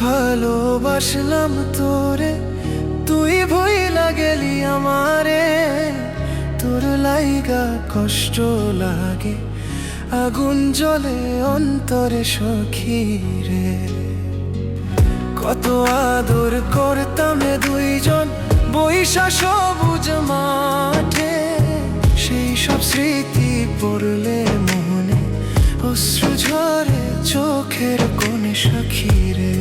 ভালোবাসলাম তোরে, তুই ভইলা গেলি আমারে। তোর লাইগা কষ্ট লাগে, আগুন জ্বলে অন্তরে সখী রে। কত আদর করতাম দুইজন বৈশা সবুজ মাঠে, সেই সব স্মৃতি পড়লে মনে অশ্রু ঝরে চোখের কোণে সখী রে।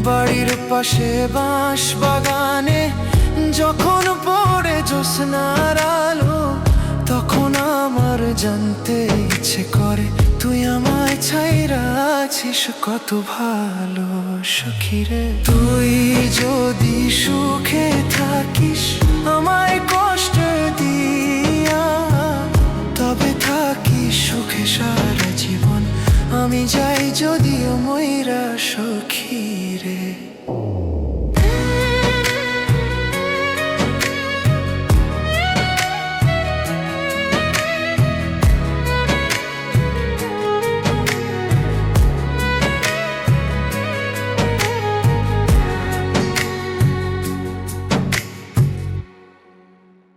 বাড়ির পাশে বাঁশ বাগানে যখন পড়ে জ্যোৎস্নার আলো, তখন আমার জানতে ইচ্ছে করে তুই আমায় ছাইরা আছিস কত ভালো সখী রে। তুই